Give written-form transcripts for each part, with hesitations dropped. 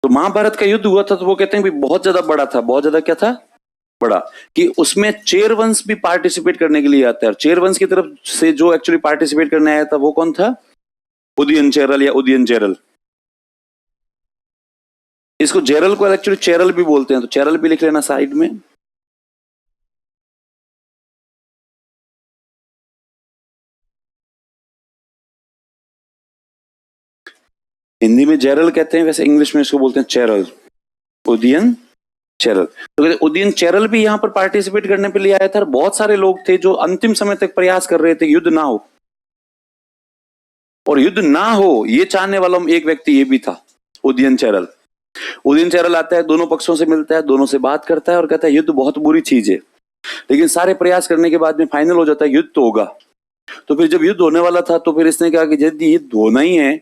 तो महाभारत का युद्ध हुआ था तो वो कहते हैं भी बहुत ज्यादा बड़ा था। बहुत ज्यादा क्या था? बड़ा। कि उसमें चेरवंश भी पार्टिसिपेट करने के लिए आता है। चेरवंश की तरफ से जो एक्चुअली पार्टिसिपेट करने आया था वो कौन था? उदयन चेरल या उदयन चेरल। इसको जेरल को एक्चुअली चेरल भी बोलते हैं, तो चेरल भी लिख लेना साइड में। हिंदी में जेरल कहते हैं, वैसे इंग्लिश में इसको बोलते हैं चेरल, उदयन चेरल। तो कहते उदयन चेरल भी यहां पर पार्टिसिपेट करने के लिए आया था। बहुत सारे लोग थे जो अंतिम समय तक प्रयास कर रहे थे युद्ध ना हो, और युद्ध ना हो ये चाहने वाला एक व्यक्ति ये भी था, उदयन चेरल। उदयन चेरल आता है, दोनों पक्षों से मिलता है, दोनों से बात करता है और कहता है युद्ध बहुत बुरी चीज है, लेकिन सारे प्रयास करने के बाद में फाइनल हो जाता है युद्ध तो होगा। तो फिर जब युद्ध होने वाला था तो फिर इसने कहा कि यदि युद्ध होना ही है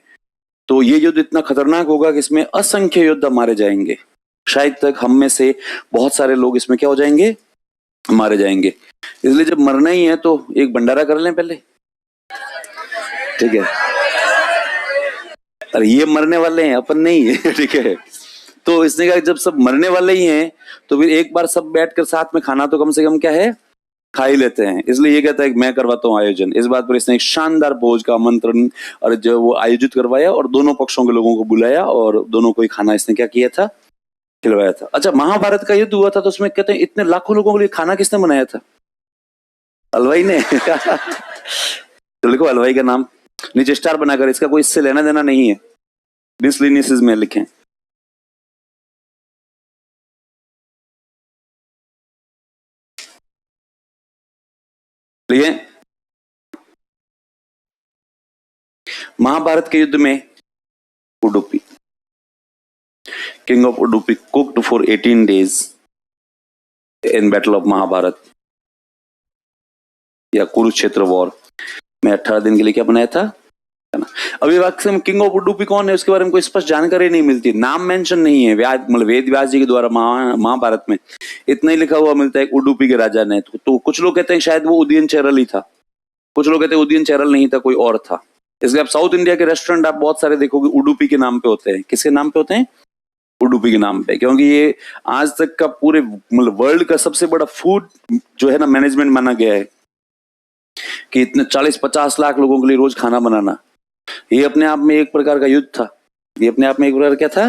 तो ये युद्ध इतना खतरनाक होगा कि इसमें असंख्य योद्धा मारे जाएंगे। शायद तक हम में से बहुत सारे लोग इसमें क्या हो जाएंगे? मारे जाएंगे। इसलिए जब मरना ही है तो एक भंडारा कर लें पहले, ठीक है? अरे ये मरने वाले हैं, अपन नहीं है, ठीक है? तो इसने कहा जब सब मरने वाले ही हैं तो फिर एक बार सब बैठकर साथ में खाना तो कम से कम क्या है, खा ही लेते हैं। इसलिए ये कहता है कि मैं करवाता हूँ आयोजन। इस बात पर इसने एक शानदार भोज का आमंत्रण और जो वो आयोजित करवाया और दोनों पक्षों के लोगों को बुलाया और दोनों को ही खाना इसने क्या किया था? खिलवाया था। अच्छा, महाभारत का युद्ध हुआ था तो उसमें कहते हैं इतने लाखों लोगों के लिए खाना किसने बनाया था? हलवाई ने। तो लिखो हलवाई का नाम नीचे स्टार बनाकर, इसका कोई इससे लेना देना नहीं है, मिसलिनियस में लिखें। ठीक, महाभारत के युद्ध में Udupi, king of Udupi cooked for 18 days in battle of Mahabharata या कुरुक्षेत्र वॉर में 18 दिन के लिए क्या बनाया था? अभी वाक्य में किंग ऑफ उडुपी कौन है उसके बारे में कोई स्पष्ट जानकारी नहीं मिलती, नाम मेंशन नहीं है। मतलब वेद व्यास जी के द्वारा महाभारत में इतना ही लिखा हुआ मिलता है उडुपी के राजा ने। तो कुछ लोग कहते हैं शायद वो उदयन चेरल ही था, कुछ लोग कहते हैं उदयन चेरल नहीं था, कोई और था। इसलिए आप साउथ इंडिया के रेस्टोरेंट आप बहुत सारे देखोगे उडुपी के नाम पे होते हैं। किसके नाम पे होते हैं? उडुपी के नाम पे, क्योंकि ये आज तक का पूरे मतलब वर्ल्ड का सबसे बड़ा फूड जो है ना मैनेजमेंट माना गया है कि इतने 40-50 लाख लोगों के लिए रोज खाना बनाना, ये अपने आप में एक प्रकार का युद्ध था। ये अपने आप में एक प्रकार क्या था?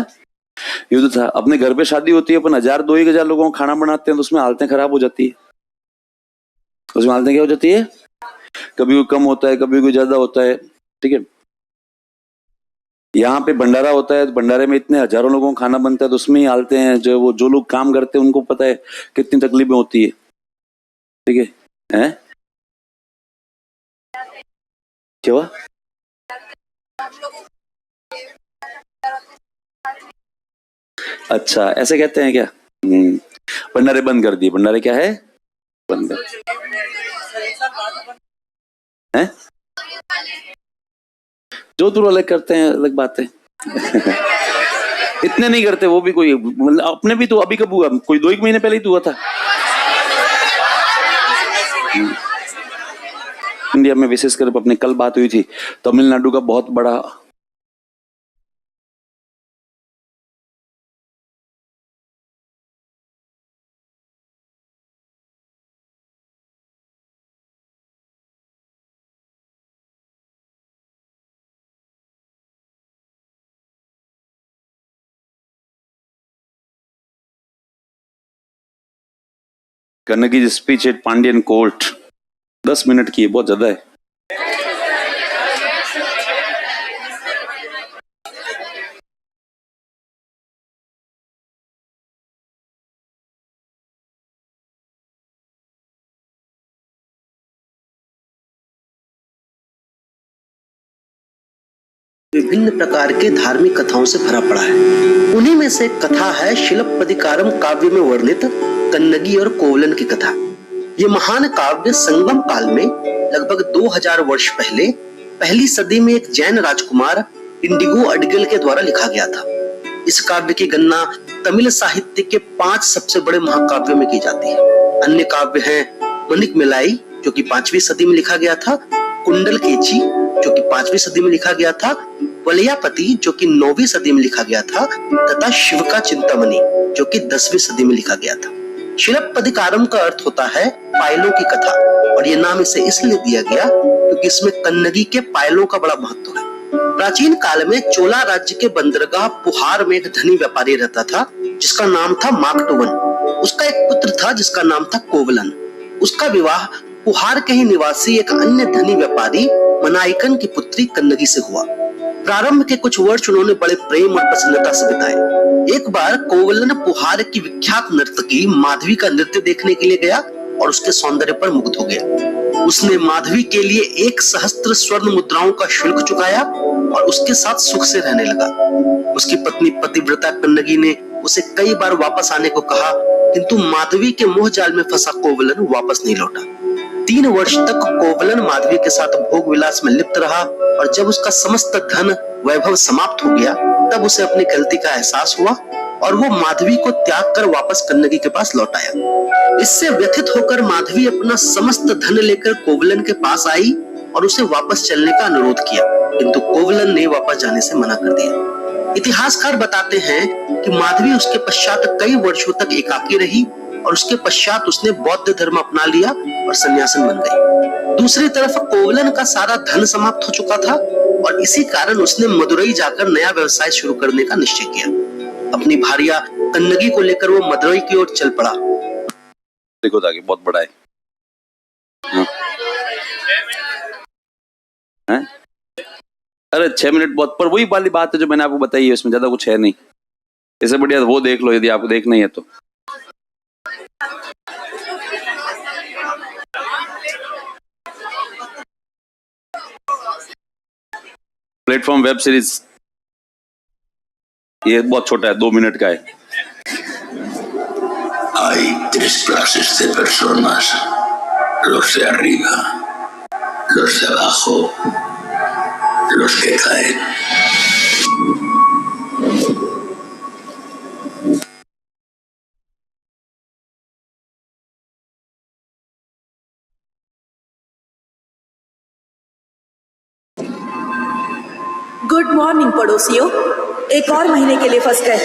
युद्ध था। अपने घर पे शादी होती है, अपन 1000-2000 लोगों को खाना बनाते हैं तो उसमें हालतें खराब हो जाती है। उसमें हालतें क्या हो जाती है? कभी कोई कम होता है, कभी कोई ज्यादा होता है, ठीक है? यहाँ पे भंडारा होता है, भंडारे में इतने हजारों लोगों को खाना बनता है तो उसमें ही हालते हैं। जो लोग काम करते हैं उनको पता है कितनी तकलीफें होती है, ठीक है? हैं? क्या हुआ? अच्छा, ऐसे कहते हैं क्या? भंडारे बंद कर दिए। भंडारे क्या है? बंद कर हैं? जोधपुर वाले करते हैं, अलग बात है। इतने नहीं करते वो भी, कोई मतलब अपने भी तो अभी कब हुआ? कोई 2-1 महीने पहले ही तो हुआ था। इंडिया में विशेषकर अपने कल बात हुई थी, तमिलनाडु का बहुत बड़ा Kannagi speech at Pandian court 10 minute की है, बहुत ज्यादा है। विभिन्न प्रकार के धार्मिक कथाओं से भरा पड़ा है। उन्हीं में से एक कथा है शिलप्पदिकारम काव्य में वर्णित कन्नगी और कोवलन की कथा। ये महान काव्य संगम काल में लगभग 2000 वर्ष पहले पहली सदी में एक जैन राजकुमार इंडिगो अडिगल के द्वारा लिखा गया था। इस काव्य की गणना तमिल साहित्य के 5 सबसे बड़े महाकाव्यों में की जाती है। अन्य काव्य हैं मणिकमेलाई जो कि 5वीं सदी में लिखा गया था, कुंडल केची जो कि 5वीं सदी में लिखा गया था, वलयापति जो कि 9वीं सदी में लिखा गया था, तथा शिव का चिंतामणि जो कि 10वीं सदी में लिखा गया था। शिलप्पदिकारम का अर्थ होता है पायलों की कथा, और ये नाम इसे इसलिए दिया गया क्योंकि इसमें कन्नगी के पायलों का बड़ा महत्व है। प्राचीन काल में चोला राज्य के बंदरगाह पुहार में एक धनी व्यापारी रहता था जिसका नाम था माकटुवन। उसका एक पुत्र था जिसका नाम था कोवलन। उसका विवाह पुहार के ही निवासी एक अन्य धनी व्यापारी मनाइकन की पुत्री कन्नगी से हुआ। प्रारंभ के कुछ वर्ष उन्होंने बड़े प्रेम और प्रसन्नता से बिताए। एक बार कोवलन पुहार की विख्यात नर्तकी माधवी का नृत्य देखने के लिए गया और उसके सौंदर्य पर मुग्ध हो गया। उसने माधवी के लिए 1 सहस्त्र स्वर्ण मुद्राओं का शुल्क चुकाया और उसके साथ सुख से रहने लगा। उसकी पत्नी पतिव्रता कन्नगी ने उसे कई बार वापस आने को कहा, किंतु माधवी के मोह जाल में फंसा कोवलन वापस नहीं लौटा। 3 वर्ष तक कोवलन माधवी के साथ भोग विलास में लिप्त रहा, और जब उसका समस्त धन वैभव समाप्त हो गया तब उसे अपनी गलती का एहसास हुआ और वो माधवी को त्याग कर वापस कन्नगी के पास लौट आया। इससे व्यथित होकर माधवी अपना समस्त धन लेकर कोवलन के पास आई और उसे वापस चलने का अनुरोध किया, किंतु कोवलन ने वापस जाने से मना कर दिया। इतिहासकार बताते हैं कि माधवी उसके पश्चात कई वर्षों तक एकाकी रही और उसके पश्चात उसने बौद्ध धर्म अपना लिया और सन्यासिन बन गई। दूसरी तरफ कोवलन का सारा धन समाप्त हो चुका था और इसी कारण उसने मदुरई जाकर नया व्यवसाय शुरू करने का निश्चय किया। अपनी भार्या कन्नगी को लेकर वो मदुरई की ओर चल पड़ा। देखो ताकि बहुत बड़ा है, हैं? अरे 6 मिनट बहुत, पर वही वाली बात है जो मैंने आपको बताई है, इसमें ज्यादा कुछ है नहीं। इससे बढ़िया वो देख लो यदि आपको देखना ही है तो। प्लेटफॉर्म वेब सीरीज, ये बहुत छोटा है, 2 मिनट का है। Hay 3 clases de personas, los de arriba, los de abajo, los que caen. Good morning पड़ोसियों, एक और महीने के लिए फंस गए।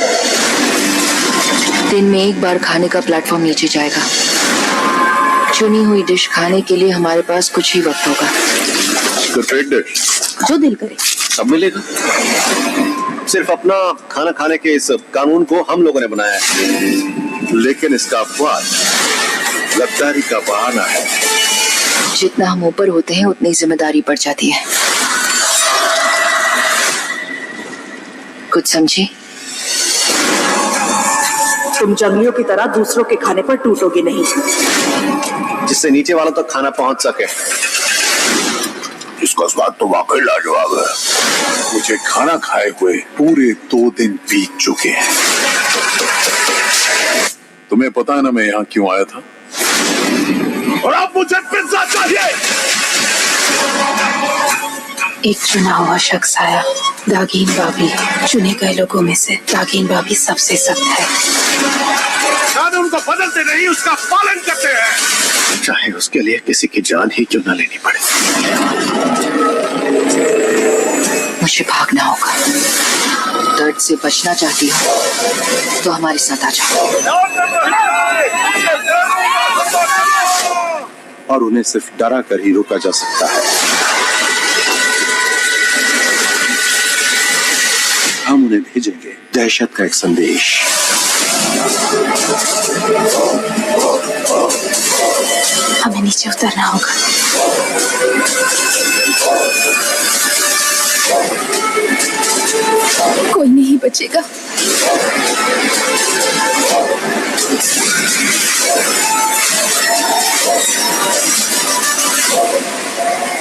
दिन में एक बार खाने का प्लेटफॉर्म नीचे जाएगा। चुनी हुई डिश खाने के लिए हमारे पास कुछ ही वक्त होगा। तो ट्रेड डिश जो दिल करे सब मिलेगा। सिर्फ अपना खाना खाने के इस कानून को हम लोगों ने बनाया है, लेकिन इसका अपवाद गद्दारी का बहाना है। जितना हम ऊपर होते हैं उतनी जिम्मेदारी बढ़ जाती है। कुछ समझी? तुम जंगलियों की तरह दूसरों के खाने पर टूटोगे नहीं, जिससे नीचे वालों तक खाना पहुंच सके। इसका स्वाद तो वाकई लाजवाब है। मुझे खाना खाए हुए पूरे 2 दिन बीत चुके हैं। तुम्हें पता है ना मैं यहाँ क्यों आया था? और अब मुझे पिज्जा चाहिए। एक चुना हुआ शख्स आया, दागीन बाबी। चुने गए लोगों में से दागीन बाबी सबसे सख्त है। कानून को बदलते नहीं, उसका पालन करते हैं, चाहे उसके लिए किसी की जान ही क्यों न लेनी पड़े। मुझे भागना होगा। दर्द से बचना चाहती हो तो हमारे साथ आ जाओ। और उन्हें सिर्फ डरा कर ही रोका जा सकता है। हम उन्हें भेजेंगे दहशत का एक संदेश। हमें नीचे उतरना होगा। कोई नहीं बचेगा।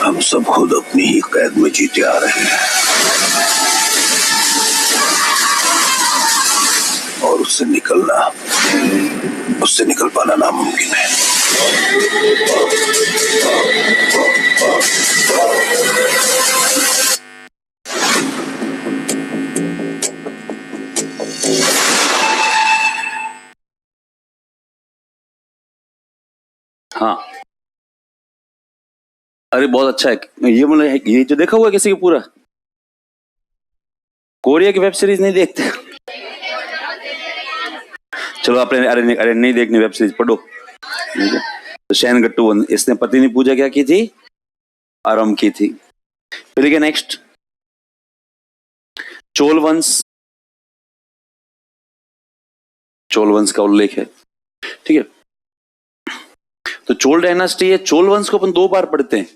हम सब खुद अपनी ही कैद में जीते आ रहे हैं और उससे निकल पाना नामुमकिन है। हाँ, अरे बहुत अच्छा है ये। मतलब ये जो देखा हुआ है किसी का पूरा कोरिया की वेब सीरीज नहीं देखते? चलो आपने अरे नहीं देखनी वेब सीरीज, पढ़ो। ठीक है? तो शैन गट्टू इसने पत्नी पूजा क्या की थी? आरंभ की थी। फिर देखिए नेक्स्ट, चोल वंश। चोल वंश का उल्लेख है। ठीक है, तो चोल डायनास्टी है। चोल वंश को अपन दो बार पढ़ते हैं।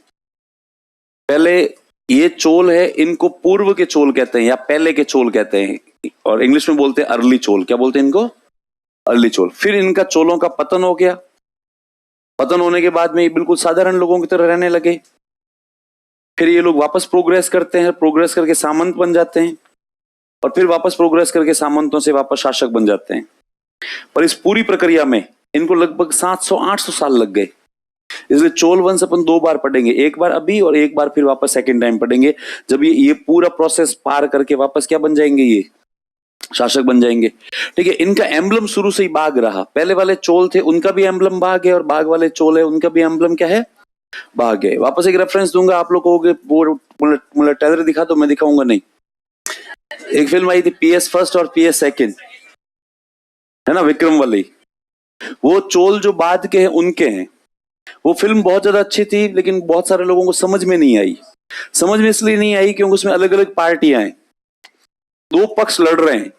पहले ये चोल है, इनको पूर्व के चोल कहते हैं या पहले के चोल कहते हैं, और इंग्लिश में बोलते हैं अर्ली चोल। क्या बोलते हैं इनको? अर्ली चोल। फिर इनका चोलों का पतन हो गया। पतन होने के बाद में ये बिल्कुल साधारण लोगों की तरह रहने लगे। फिर ये लोग वापस प्रोग्रेस करते हैं, प्रोग्रेस करके सामंत बन जाते हैं, और फिर वापस प्रोग्रेस करके सामंतों से वापस शासक बन जाते हैं। पर इस पूरी प्रक्रिया में इनको लगभग 700-800 साल लग गए। इसलिए चोल वंश अपन दो बार पढ़ेंगे, एक बार अभी और एक बार फिर वापस सेकंड टाइम पढ़ेंगे, जब ये पूरा प्रोसेस पार करके वापस क्या बन जाएंगे? ये शासक बन जाएंगे। ठीक है, इनका एम्बलम शुरू से ही बाघ रहा। पहले वाले चोल थे, उनका भी एम्बलम बाघ है, और बाघ वाले चोल है, उनका भी एम्बलम क्या है? बाघ है। वापस एक रेफरेंस दूंगा, आप लोग कहोगे वो ट्रेलर दिखा दो, मैं दिखाऊंगा नहीं। एक फिल्म आई थी PS फर्स्ट और PS सेकंड, है ना, विक्रम वाली। वो चोल जो बाद के हैं उनके हैं। वो फिल्म बहुत ज्यादा अच्छी थी, लेकिन बहुत सारे लोगों को समझ में नहीं आई। समझ में इसलिए नहीं आई क्योंकि उसमें अलग अलग पार्टियां हैं, दो पक्ष लड़ रहे हैं,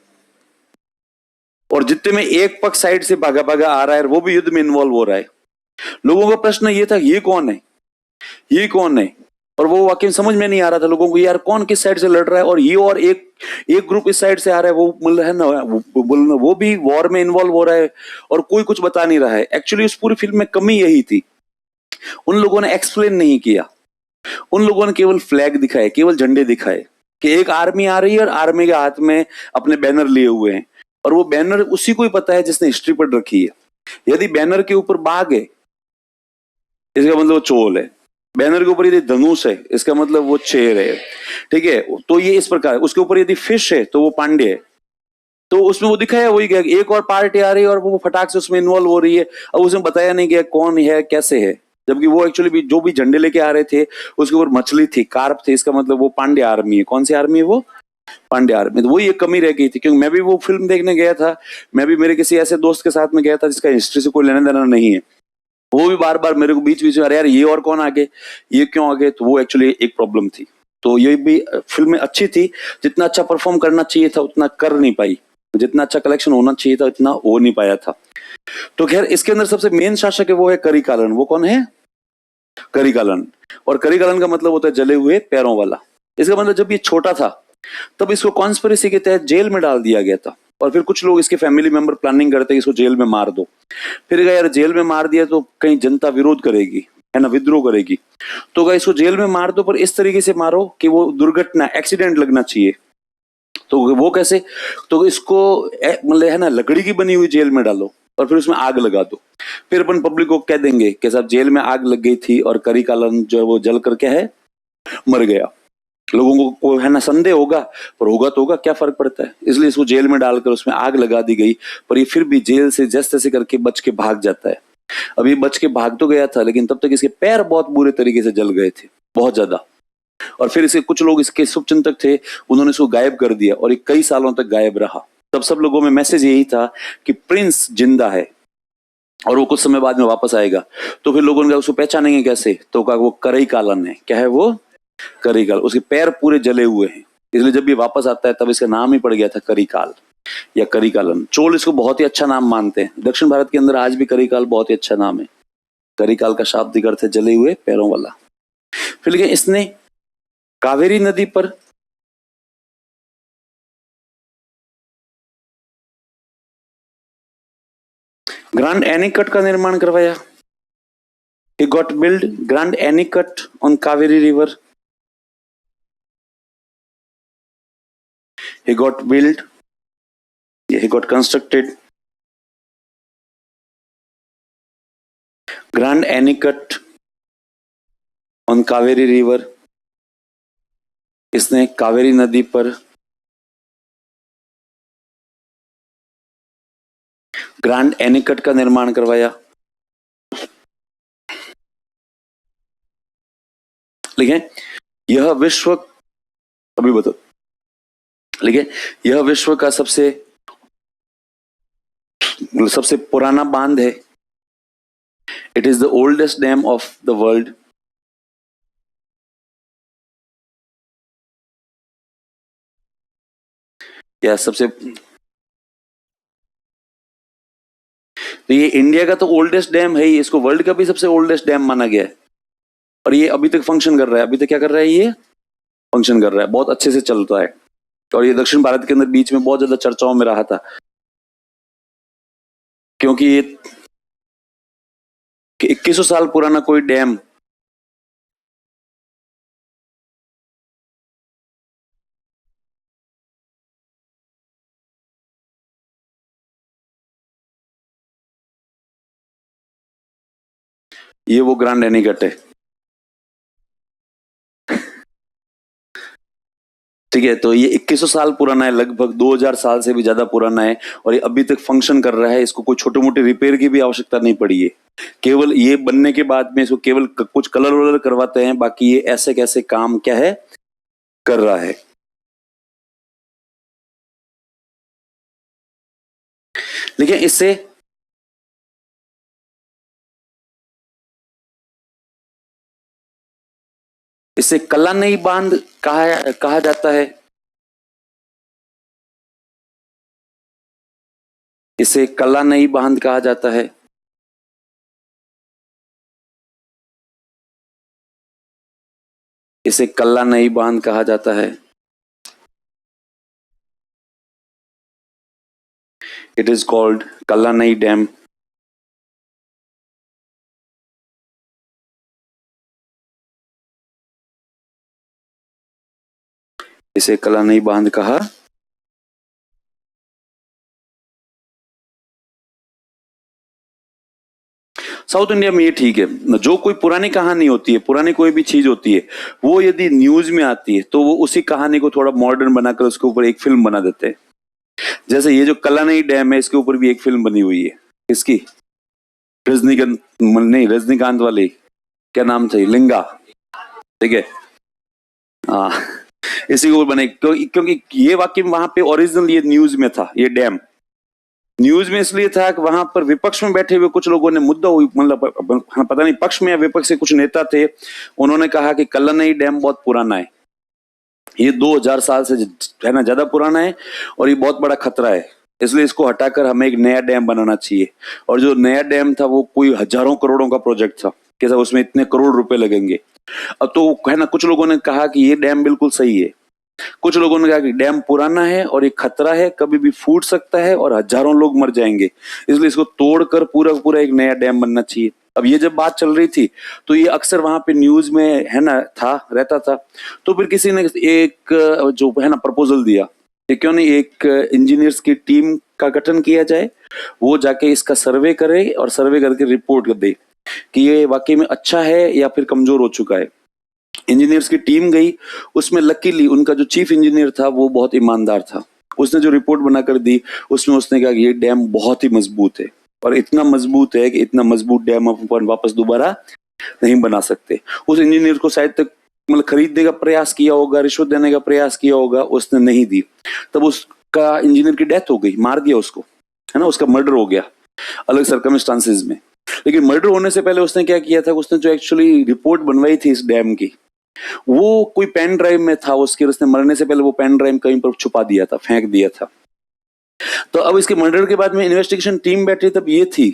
और जितने में एक पक्ष साइड से भागा भागा आ रहा है, वो भी युद्ध में इन्वॉल्व हो रहा है। लोगों का प्रश्न ये था, ये कौन है, ये कौन है, और वो वाकई समझ में नहीं आ रहा था लोगों को, यार कौन किस साइड से लड़ रहा है। और ये और एक ग्रुप इस साइड से आ रहा है, वो मतलब है ना, वो भी वॉर में इन्वॉल्व हो रहा है, और कोई कुछ बता नहीं रहा है। एक्चुअली उस पूरी फिल्म में कमी यही थी, उन लोगों ने एक्सप्लेन नहीं किया। उन लोगों ने केवल फ्लैग दिखाए, केवल झंडे दिखाए कि एक आर्मी आ रही है और आर्मी के हाथ में अपने बैनर लिए हुए हैं, और वो बैनर उसी को ही पता है जिसने हिस्ट्री पढ़ रखी है। यदि बैनर के ऊपर बाघ है, इसका मतलब वो चोल है। बैनर के ऊपर यदि धनुष है, इसका मतलब वो चेर है। ठीक है, तो ये इस प्रकार। उसके ऊपर यदि फिश है तो वो पांडे है। तो उसमें वो दिखाया वही गया, एक और पार्टी आ रही है और वो फटाक से उसमें इन्वॉल्व हो रही है। अब उसमें बताया नहीं गया कौन है, कैसे है, जबकि वो एक्चुअली भी जो भी झंडे लेके आ रहे थे उसके ऊपर मछली थी, कार्प थे। इसका मतलब वो पांडे आर्मी है। कौन सी आर्मी है वो? पांडे आर्मी। तो वही एक कमी रह गई थी, क्योंकि मैं भी वो फिल्म देखने गया था। मैं भी मेरे किसी ऐसे दोस्त के साथ में गया था जिसका हिस्ट्री से कोई लेना देना नहीं है। वो भी बार बार मेरे को बीच बीच में, अरे यार ये और कौन आगे, ये क्यों आगे। तो वो एक्चुअली एक प्रॉब्लम थी। तो ये भी फिल्म अच्छी थी, जितना अच्छा परफॉर्म करना चाहिए था उतना कर नहीं पाई, जितना अच्छा कलेक्शन होना चाहिए था उतना हो नहीं पाया था। तो खैर, इसके अंदर सबसे मेन शासक है वो है करिकालन। वो कौन है? करिकालन। और करिकालन का मतलब होता है जले हुए पैरों वाला। इसका मतलब जब ये छोटा था तब इसको कॉन्स्पिरेसी के तहत जेल में डाल दिया गया था, और फिर कुछ लोग इसके फैमिली मेंबर प्लानिंग करते हैं इसको जेल में मार दो। फिर यार जेल में मार दिया तो कहीं जनता विरोध करेगी, है ना, विद्रोह करेगी, तो इसको जेल में मार दो, पर इस तरीके से मारो कि वो दुर्घटना, एक्सीडेंट लगना चाहिए। तो वो कैसे? तो इसको मतलब है ना, लकड़ी की बनी हुई जेल में डालो और फिर उसमें आग लगा दो। फिर अपन पब्लिक को कह देंगे कि साहब जेल में आग लग गई थी और करिकालन जो है वो जल कर क्या है, मर गया। लोगों को है ना संदेह होगा, पर होगा तो होगा, क्या फर्क पड़ता है। इसलिए इसको जेल में डालकर उसमें आग लगा दी गई, पर ये फिर भी जेल से जैसे तैसे करके बच के भाग जाता है। अब ये बच के भाग तो गया था, लेकिन तब तक इसके पैर बहुत बुरे तरीके से जल गए थे, बहुत ज्यादा। और फिर इसे कुछ लोग, इसके शुभचिंतक थे, उन्होंने इसको गायब कर दिया, और ये कई सालों तक गायब रहा। तब सब लोगों में मैसेज यही था कि प्रिंस जिंदा है और वो कुछ समय बाद में वापस आएगा। तो फिर लोगों ने कहा उसको पहचानेंगे कैसे? तो कहा वो करिकालन है। क्या है वो? करिकाल। उसके पैर पूरे जले हुए हैं, इसलिए जब ये वापस आता है तब इसका नाम ही पड़ गया था करिकाल या करिकालन। चोल इसको बहुत ही अच्छा नाम मानते हैं। दक्षिण भारत के अंदर आज भी करिकाल बहुत ही अच्छा नाम है। करिकाल का शाब्दिक अर्थ है जले हुए पैरों वाला। फिर लेकिन इसने कावेरी नदी पर ग्रैंड एनीकट का निर्माण करवाया। He got built Grand Anicut on Kaveri River. He got built, he got constructed Grand Anicut on Kaveri River. इसने कावेरी नदी पर ग्रैंड एनिकट का निर्माण करवाया। लिखें, यह विश्व, अभी बताओ, लेकिन यह विश्व का सबसे पुराना बांध है. It is the oldest dam of the world. या सबसे, तो ये इंडिया का तो ओल्डेस्ट डैम है ही, इसको वर्ल्ड का भी सबसे ओल्डेस्ट डैम माना गया है. और ये अभी तक फंक्शन कर रहा है. अभी तक क्या कर रहा है? ये फंक्शन कर रहा है, बहुत अच्छे से चल रहा है. और ये दक्षिण भारत के अंदर बीच में बहुत ज्यादा चर्चाओं में रहा था, क्योंकि ये 2100 साल पुराना कोई डैम ये वो ग्रांड एनीकट है. ठीक है, तो ये 2100 साल पुराना है, लगभग 2000 साल से भी ज्यादा पुराना है. और ये अभी तक फंक्शन कर रहा है. इसको कोई छोटे मोटे रिपेयर की भी आवश्यकता नहीं पड़ी है. केवल ये बनने के बाद में इसको केवल कुछ कलर वलर करवाते हैं, बाकी ये ऐसे कैसे काम क्या है कर रहा है. लेकिन इसे कलानई बांध कहा जाता है. इसे कलानई बांध कहा जाता है. इसे कलानई बांध कहा जाता है. It is called Kallanai dam. इसे कलानई बांध कहा. साउथ इंडिया में ये ठीक है. जो कोई पुरानी कहानी होती है, पुरानी कोई भी चीज होती है, वो यदि न्यूज में आती है तो वो उसी कहानी को थोड़ा मॉडर्न बनाकर उसके ऊपर एक फिल्म बना देते हैं. जैसे ये जो कलानई डैम है, इसके ऊपर भी एक फिल्म बनी हुई है. इसकी रजनीकांत वाली, क्या नाम था, लिंगा. ठीक है, हाँ, इसी के ऊपर बने. क्योंकि ये वाकई में वहां पे ओरिजिनल ये न्यूज में था. ये डैम न्यूज में इसलिए था कि वहां पर विपक्ष में बैठे हुए कुछ लोगों ने मुद्दा हुई, मतलब पता नहीं पक्ष में या विपक्ष से कुछ नेता थे, उन्होंने कहा कि कलानई डैम बहुत पुराना है. ये 2000 साल से है ना ज्यादा पुराना है और ये बहुत बड़ा खतरा है, इसलिए इसको हटाकर हमें एक नया डैम बनाना चाहिए. और जो नया डैम था वो कोई हजारों करोड़ों का प्रोजेक्ट था, कैसा उसमें इतने करोड़ रुपए लगेंगे. अब तो है ना, कुछ लोगों ने कहा कि ये डैम बिल्कुल सही है, कुछ लोगों ने कहा कि डैम पुराना है और ये खतरा है, कभी भी फूट सकता है और हजारों लोग मर जाएंगे, इसलिए इसको तोड़कर पूरा एक नया डैम बनना चाहिए. अब ये जब बात चल रही थी तो ये अक्सर वहां पे न्यूज में है ना रहता था. तो फिर किसी ने एक जो है ना प्रपोजल दिया कि क्यों नहीं एक इंजीनियर्स की टीम का गठन किया जाए, वो जाके इसका सर्वे करे और सर्वे करके रिपोर्ट कर दे कि ये वाकई में अच्छा है या फिर कमजोर हो चुका है. इंजीनियर्स की टीम गई, उसमें लकीली उनका जो चीफ इंजीनियर था वो बहुत ईमानदार था. उसने जो रिपोर्ट बनाकर दी उसमें उसने कहा कि ये डैम बहुत ही मजबूत है और इतना मजबूत है कि इतना मजबूत डैम अपन वापस दोबारा नहीं बना सकते. उस इंजीनियर को शायद तक मतलब खरीदने का प्रयास किया होगा, रिश्वत देने का प्रयास किया होगा, उसने नहीं दी. तब उसका इंजीनियर की डेथ हो गई, मार दिया उसको, है ना, उसका मर्डर हो गया अलग सर्कमस्टांसेस में. लेकिन मर्डर होने से पहले उसने क्या किया था, उसने जो एक्चुअली रिपोर्ट बनवाई थी इस डैम की, वो कोई पेन ड्राइव में था उसके, उसने मरने से पहले वो पेन ड्राइव कहीं पर छुपा दिया था, फेंक दिया था. तो अब इसके मर्डर के बाद में इन्वेस्टिगेशन टीम बैठी, तब ये थी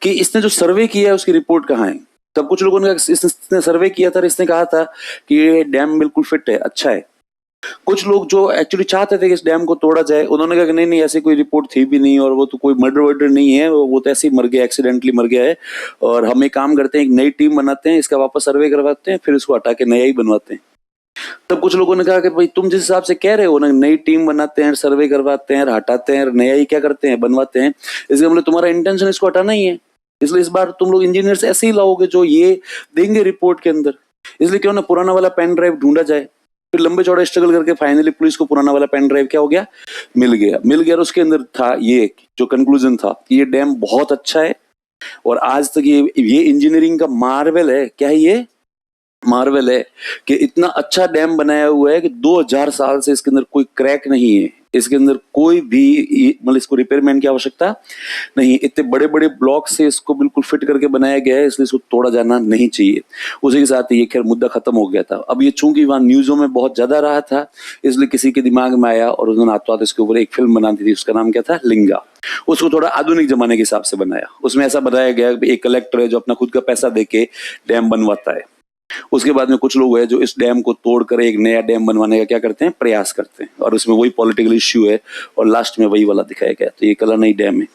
कि इसने जो सर्वे किया है उसकी रिपोर्ट कहाँ है. तब कुछ लोगों ने कहा इसने सर्वे किया था, इसने कहा था कि ये डैम बिल्कुल फिट है, अच्छा है. कुछ लोग जो एक्चुअली चाहते थे कि इस डैम को तोड़ा जाए, उन्होंने कहा कि नहीं ऐसी कोई रिपोर्ट थी भी नहीं और वो तो कोई मर्डर वर्डर नहीं है, वो तो ऐसे ही मर गया, एक्सीडेंटली मर गया है. और हम एक काम करते हैं, एक नई टीम बनाते हैं, इसका वापस सर्वे करवाते हैं, फिर इसको हटा के नया ही बनवाते हैं. तब कुछ लोगों ने कहा कि भाई तुम जिस हिसाब से कह रहे हो ना, नई टीम बनाते हैं, सर्वे करवाते हैं, हटाते हैं, नया ही क्या करते हैं, बनवाते हैं, इसका मतलब तुम्हारा इंटेंशन इसको हटाना ही है. इसलिए इस बार तुम लोग इंजीनियर्स ऐसे ही लाओगे जो ये देंगे रिपोर्ट के अंदर. इसलिए क्यों ना पुराना वाला पेन ड्राइव ढूंढा जाए. फिर लंबे चौड़े स्ट्रगल करके फाइनली पुलिस को पुराना वाला पेन ड्राइव क्या हो गया, मिल गया. और उसके अंदर था ये जो कंक्लूजन था कि ये डैम बहुत अच्छा है और आज तक ये इंजीनियरिंग का मार्वल है. क्या है ये मार्वल है कि इतना अच्छा डैम बनाया हुआ है कि 2000 साल से इसके अंदर कोई क्रैक नहीं है, इसके अंदर कोई भी मतलब इसको रिपेयरमैन की आवश्यकता नहीं। इतने बड़े बड़े ब्लॉक से इसको बिल्कुल फिट करके बनाया गया है, इसलिए इसको तोड़ा जाना नहीं चाहिए। उसी के साथ ये खैर मुद्दा खत्म हो गया था। अब ये चूंकि वहां न्यूज़ों में बहुत ज्यादा रहा था, इसलिए किसी के दिमाग में आया और उन्होंने हाथों हाथ इसके ऊपर एक फिल्म बनाती थी, उसका नाम क्या था, लिंगा। उसको थोड़ा आधुनिक जमाने के हिसाब से बनाया। उसमें ऐसा बनाया गया कि एक कलेक्टर है जो अपना खुद का पैसा देके डैम बनवाता है। उसके बाद में कुछ लोग हैं जो इस डैम को तोड़कर एक नया डैम बनवाने का क्या करते हैं, प्रयास करते हैं, और उसमें वही पॉलिटिकल इश्यू है और लास्ट में वही वाला दिखाया गया। तो ये कलर नहीं डैम है,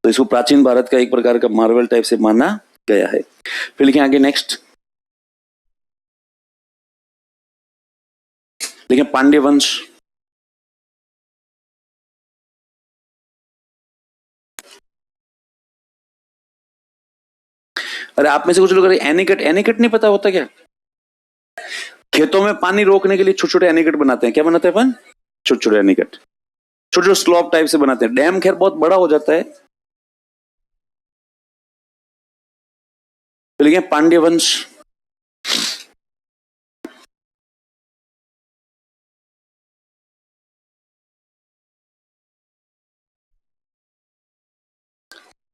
तो इसको प्राचीन भारत का एक प्रकार का मार्वल टाइप से माना गया है। फिर लिखें आगे नेक्स्ट, लिखें पांड्य वंश। अरे आप में से कुछ लोग एनीकट, एनीकट नहीं पता होता क्या? खेतों में पानी रोकने के लिए छोटे छोटे एनीकट बनाते हैं। क्या बनाते हैं अपन? छोटे छोटे एनीकट, छोटे छोटे स्लॉप टाइप से बनाते हैं। डैम खैर बहुत बड़ा हो जाता है। तो लिखें पांड्य वंश।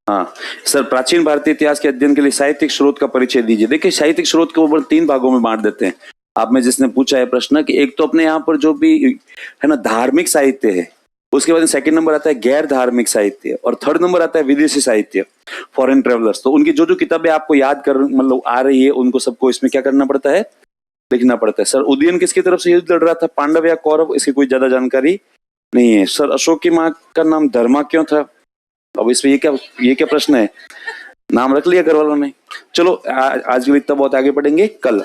हाँ सर, प्राचीन भारतीय इतिहास के अध्ययन के लिए साहित्यिक स्रोत का परिचय दीजिए। देखिए साहित्यिक स्रोत को ऊपर 3 भागों में बांट देते हैं। आप में जिसने पूछा है प्रश्न कि एक तो अपने यहाँ पर जो भी है ना धार्मिक साहित्य है, उसके बाद सेकंड नंबर आता है गैर धार्मिक साहित्य, और थर्ड नंबर आता है विदेशी साहित्य, फॉरेन ट्रेवलर्स। तो उनकी जो जो किताबें आपको याद कर मतलब आ रही है, उनको सबको इसमें क्या करना पड़ता है, लिखना पड़ता है। सर उदयन किसकी तरफ से युद्ध लड़ रहा था, पांडव या कौरव? इसकी कोई ज्यादा जानकारी नहीं है। सर अशोक की माँ का नाम धर्मा क्यों था? अब इसमें ये क्या प्रश्न है, नाम रख लिया घर वालों ने। चलो आज के लिए इतना बहुत, आगे बढ़ेंगे कल।